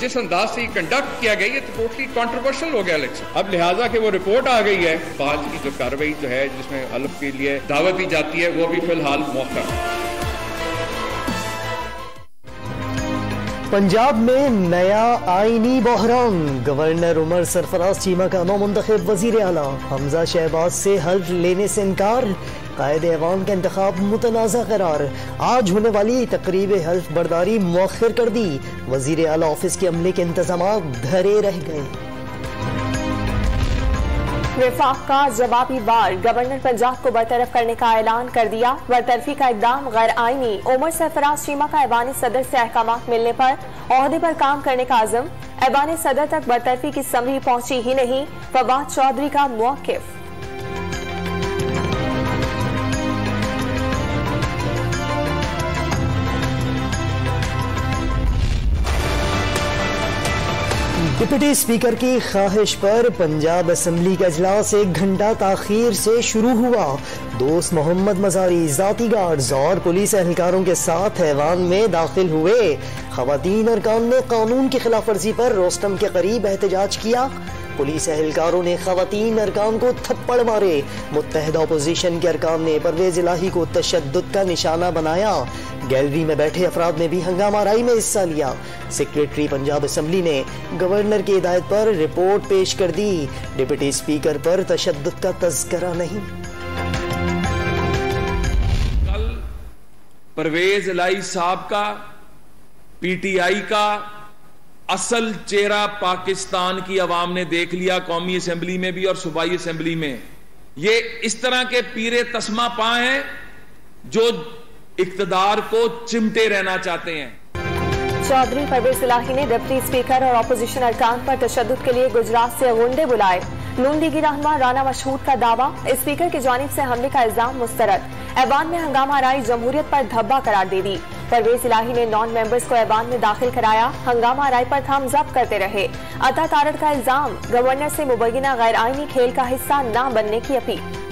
जिस अंदाज से कंडक्ट किया गया, ये तो टोटली कॉन्ट्रोवर्शियल हो गया इलेक्शन। अब लिहाजा कि वो रिपोर्ट आ गई है, आज की जो कार्रवाई जो है जिसमें हल्फ के लिए दावत दी जाती है, वो भी फिलहाल मौका। पंजाब में नया आईनी बहरान, गवर्नर उमर सरफराज चीमा का नौमुंतखब वजीर आला हमजा शहबाज से हल्फ लेने से इनकार, कायदे अवाम का इंतखाब मुतनाज़ा करार, आज होने वाली तकरीब हल्फ बर्दारी मौखर कर दी, वजीर आला ऑफिस के अमले के इंतजाम धरे रह गए। विफाक का जवाबी वार, गवर्नर पंजाब को बरतरफ करने का ऐलान कर दिया, बरतरफी का इकदाम गैर आईनी, उमर सरफराज चीमा का ऐवान सदर से अहकामात मिलने पर ओहदे पर काम करने का आज़म, ऐवान सदर तक बरतरफी की समरी पहुंची ही नहीं, फवाद चौधरी का मौक़िफ़। डिप्टी स्पीकर की ख्वाहिश पर पंजाब असेंबली का इजलास 1 घंटा ताखीर से शुरू हुआ। दोस्त मोहम्मद मजारी जाती गार्ड्स और पुलिस एहलकारों के साथ ऐवान में दाखिल हुए। खवातीन अरकान ने कानून की खिलाफ वर्जी पर रोस्टम के करीब एहतजाज किया। पुलिस एहलकारों ने खवातीन अरकान को थप्पड़ मारे। मुत्तहिदा अपोजिशन के अरकान ने परवेज इलाही को तशद्दुद का निशाना बनाया। गैलरी में बैठे अफराद ने भी हंगामाराई में हिस्सा लिया। सेक्रेटरी पंजाब असेंबली ने गवर्नर की हिदायत पर रिपोर्ट पेश कर दी। डिप्टी स्पीकर पर तशद्दुद का तज़किरा नहीं। कल परवेज इलाही साहब का, पीटीआई का असल चेहरा पाकिस्तान की अवाम ने देख लिया, कौमी असेंबली में भी और सूबाई असेंबली में। ये इस तरह के पीरे तस्मा पा हैं जो इक्तदार को चिमटे रहना चाहते हैं। चौधरी परवेज इलाही ने डिप्टी स्पीकर और अपोजिशन अरकान पर तशद्दुद के लिए गुजरात से गुंडे बुलाए। नून लीगी रहनुमा राना मशहूद का दावा, स्पीकर की जानिब से हमले का इल्जाम मुस्तरद। ऐवान में हंगामा आराई जमहूरियत पर धब्बा करार दे दी। परवेज इलाही ने नॉन मेंबर्स को ऐवान में दाखिल कराया, हंगामा आराई पर थम्स अप करते रहे। अता तारड़ का इल्जाम, गवर्नर से मुबैना गैर आईनी खेल का हिस्सा न बनने की अपील।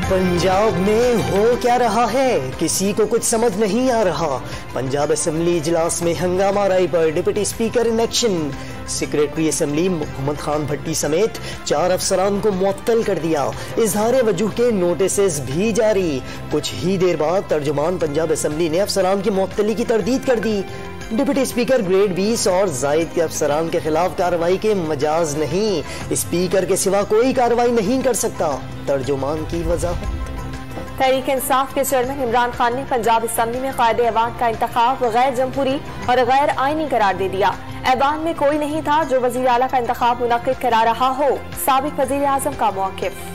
पंजाब में हो क्या रहा है, किसी को कुछ समझ नहीं आ रहा। पंजाब असेंबली इजलास में हंगामा आराई पर deputy speaker in action. Secretary assembly Mohammad Khan Bhatti समेत 4 अफसरान को मुअत्तल कर दिया। इजहार वजूह के नोटिस भी जारी। कुछ ही देर बाद तर्जुमान पंजाब असेंबली ने अफसरान की मुअत्तली की तरदीद कर दी। डिप्टी स्पीकर ग्रेड 20 और जायद के अफसरान के खिलाफ कार्रवाई के मजाज नहीं, स्पीकर के सिवा कोई कार्रवाई नहीं कर सकता। तर्जुमान की वजाहत। तहरीक इंसाफ के चेयरमैन इमरान खान ने पंजाब असेंबली में कायदे ऐवान का इंतखाब गैर जमहूरी और गैर आईनी करार दे दिया। ऐवान में कोई नहीं था जो वजीर आला का इंतखाब मुनक्किद करा रहा हो, साबिक वजीर आजम का मौक़िफ़।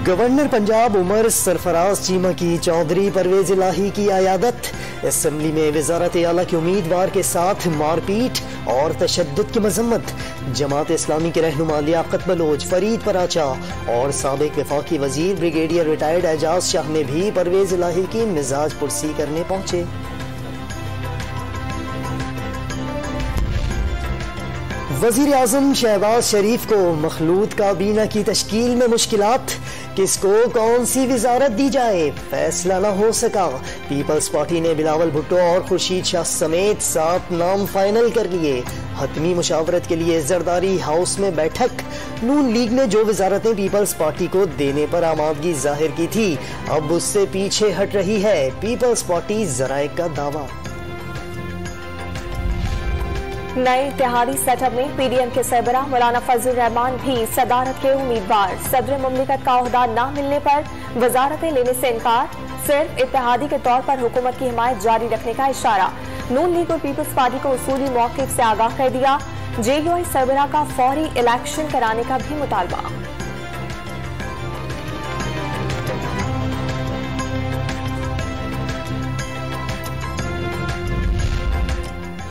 गवर्नर पंजाब उमर सरफराज चीमा की चौधरी परवेज इलाही की अयादत। असेंबली में वजारत आला के उम्मीदवार के साथ मारपीट और तशद्दुद की मजम्मत। जमात इस्लामी के रहनुमा लियाकत बलोच, फरीद पराचा और साबिक वफाकी वजीर ब्रिगेडियर रिटायर्ड एजाज शाह ने भी परवेज इलाही की मिजाज पुरसी करने पहुंचे। वजीर आजम शहबाज शरीफ को मखलूत काबीना की तश्कील में मुश्किलात, किसको कौन सी वजारत दी जाए फैसला न हो सका। पीपल्स पार्टी ने बिलावल भुट्टो और खुर्शीद शाह समेत 7 नाम फाइनल कर लिए। हतमी मुशावरत के लिए जरदारी हाउस में बैठक। नून लीग ने जो वजारतें पीपल्स पार्टी को देने पर आमादगी जाहिर की थी, अब उससे पीछे हट रही है। पीपल्स पार्टी जराए का दावा। नए इत्तेहादी सेटअप में पीडीएम के सरबराह मौलाना फजल रहमान भी सदारत के उम्मीदवार। सदर मुमलिकत का ओहदा न मिलने पर वजारतें लेने से इनकार, सिर्फ इत्तेहादी के तौर पर हुकूमत की हिमायत जारी रखने का इशारा। नून लीग और पीपल्स पार्टी को उसूली मौक़िफ़ से आगाह कर दिया। जेयूआई सरबराह का फौरी इलेक्शन कराने का भी मुतालबा।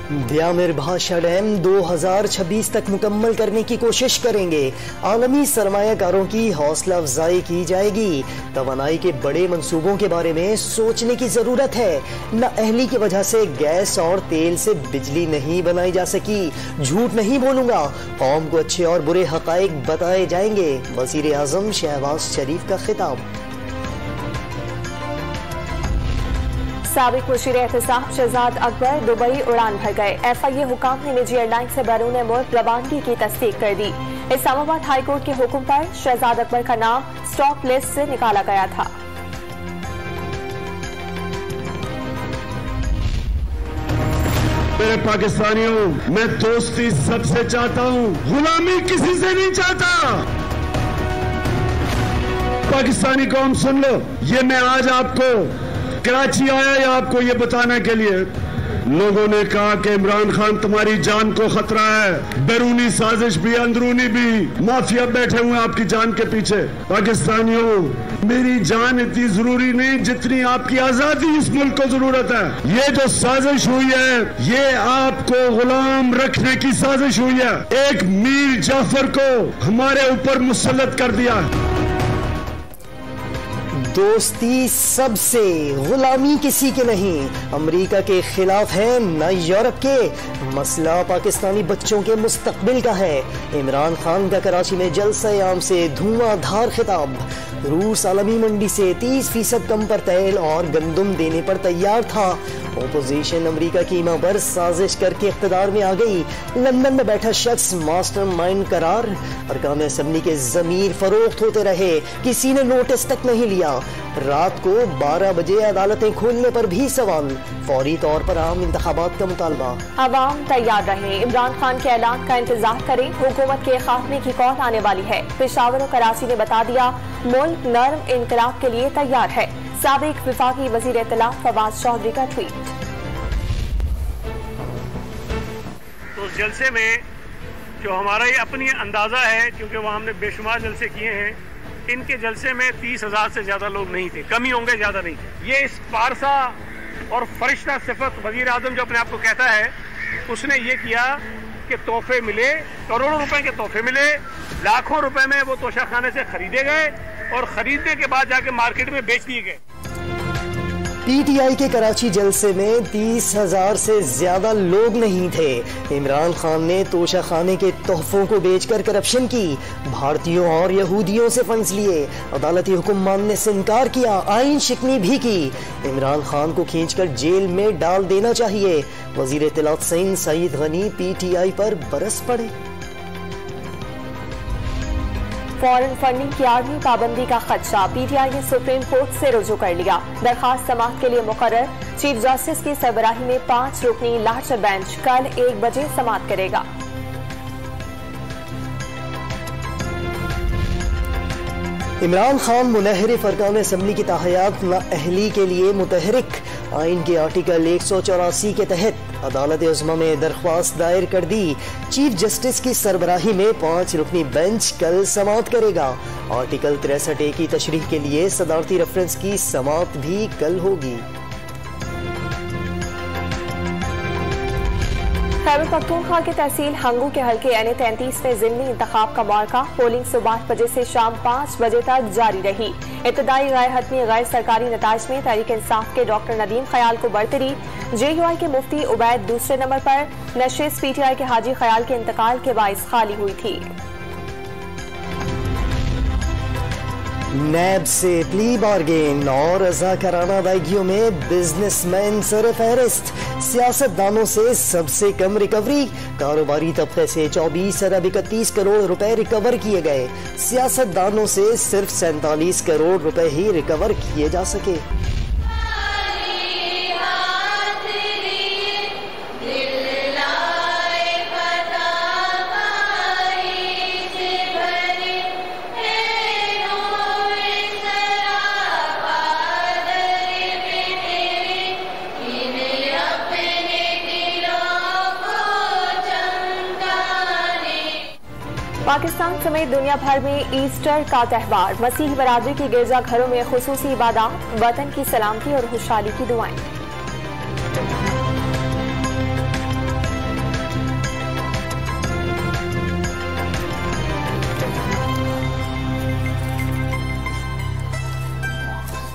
ब्यामिर भाषा डैम 2026 तक मुकम्मल करने की कोशिश करेंगे। आलमी सरमायाकारों की हौसला अफजाई की जाएगी। तवानाई के बड़े मंसूबों के बारे में सोचने की जरूरत है। नाअहली की वजह से गैस और तेल से बिजली नहीं बनाई जा सकी। झूठ नहीं बोलूंगा, कौम को अच्छे और बुरे हकाइक बताए जाएंगे। वजीर आजम शहबाज शरीफ का खिताब। साबिक वज़ीर एहतिसाब शहजाद अकबर दुबई उड़ान भर गए। FIA हुकाम ने निजी एयरलाइन से बैरून मुल्क रवानगी की तस्दीक कर दी। इस्लामाबाद हाईकोर्ट के हुक्म पर शहजाद अकबर का नाम स्टॉप लिस्ट से निकाला गया था। मेरे पाकिस्तानियों, मैं दोस्ती सबसे चाहता हूँ, गुलामी किसी से नहीं चाहता। पाकिस्तानी कौम सुन लो, ये मैं आज आपको कराची आया या आपको ये बताने के लिए। लोगों ने कहा कि इमरान खान तुम्हारी जान को खतरा है, बैरूनी साजिश भी अंदरूनी भी, माफिया बैठे हुए आपकी जान के पीछे। पाकिस्तानियों, मेरी जान इतनी जरूरी नहीं जितनी आपकी आजादी इस मुल्क को जरूरत है। ये जो साजिश हुई है, ये आपको गुलाम रखने की साजिश हुई है। एक मीर जाफर को हमारे ऊपर मुसल्लत कर दिया। दोस्ती सबसे, गुलामी किसी के नहीं। अमेरिका के खिलाफ है न यूरोप के। मसला पाकिस्तानी बच्चों के मुस्तकबिल का है। इमरान खान का कराची में जलसे आम से धुआंधार खिताब। रूस आलमी मंडी से 30% कम पर तेल और गंदम देने पर तैयार था। ओपोजिशन अमेरिका की ईमा पर साजिश करके इख्तिदार में आ गई। लंदन में बैठा शख्स मास्टरमाइंड करार। अरकान असेंबली के जमीर फरोख्त होते रहे, किसी ने नोटिस तक नहीं लिया। रात को 12 बजे अदालतें खोलने पर भी सवाल। फौरी तौर पर आम इंतखाबात का मुतालबा। अवाम तैयार रहे, इमरान खान के ऐलान का इंतजार करें। हुकूमत के खात्मे की कौल आने वाली है। पेशावर और कराची ने बता दिया, मुल्क नर्म इनकलाब के लिए तैयार है। साबिक विफाकी वजीर इत्तला फवाद चौधरी का ट्वीट। तो इस जलसे में जो हमारा ये अपनी अंदाजा है, क्योंकि वहाँ हमने बेशुमार जलसे किए हैं, इनके जलसे में 30,000 से ज्यादा लोग नहीं थे। कम ही होंगे, ज्यादा नहीं। ये इस पारसा और फरिश्ता सिफत वजीर आजम जो अपने आप को कहता है, उसने ये किया कि तोहफे मिले, करोड़ों रुपए के तोहफे मिले, लाखों रुपए में वो तोशाखाने से खरीदे गए और खरीदने के बाद जाके मार्केट में बेच दिए गए। PTI के कराची जलसे में 30,000 से ज्यादा लोग नहीं थे। इमरान खान ने तोशाखाने के तोहफों को बेचकर करप्शन की, भारतीयों और यहूदियों से फंड्स लिए, अदालती हुक्म मानने से इनकार किया, आइन शिकनी भी की। इमरान खान को खींचकर जेल में डाल देना चाहिए। वजीर इत्तलात सिंध सईद गनी PTI पर बरस पड़े। फॉरेन फंडिंग की आर्मी पाबंदी का खदशा, PTI ने सुप्रीम कोर्ट से रुजू कर लिया। दरखास्त समाअत के लिए मुकर्रर चीफ जस्टिस की सरबराही में 5 रुकनी लार्जर बेंच कल 1 बजे समाअत करेगा। इमरान खान मुनहरिफ अरकान असेंबली की ताहयात नाअहली के लिए मुतहरिक। आइन के आर्टिकल 184 के तहत अदालत उज़्मा में दरख्वास्त दायर कर दी। चीफ जस्टिस की सरबराही में 5 रुकनी बेंच कल समाअत करेगा। आर्टिकल 63A की तशरीह के लिए सदारती रेफरेंस की समाअत भी कल होगी। खैबर पख्तूनख्वा के तहसील हंगू के हल्के NA-33 में ज़िमनी इंतखाब का मौका। पोलिंग सुबह 8 बजे से शाम 5 बजे तक जारी रही। इब्तदाई गैर हतमी गैर सरकारी नताइज में तहरीक इंसाफ के डॉक्टर नदीम ख्याल को बढ़तरी, JUI के मुफ्ती उबैद दूसरे नंबर पर, नशिस्त PTI के हाजी ख्याल के इंतकाल के बाइस खाली हुई थी। नैब से प्ली बार्गेन और रज़ाकाराना अदायगियों में बिजनेसमैन सर फहरिस्त। सियासतदानों से सबसे कम रिकवरी। कारोबारी तबके से 24 अरब 31 करोड़ रुपए रिकवर किए गए। सियासतदानों से सिर्फ 47 करोड़ रुपए ही रिकवर किए जा सके। पाकिस्तान समेत दुनिया भर में ईस्टर का त्यौहार। मसीही बरादरी की गिरजा घरों में खुसूसी इबादत, वतन की सलामती और खुशहाली की दुआएं।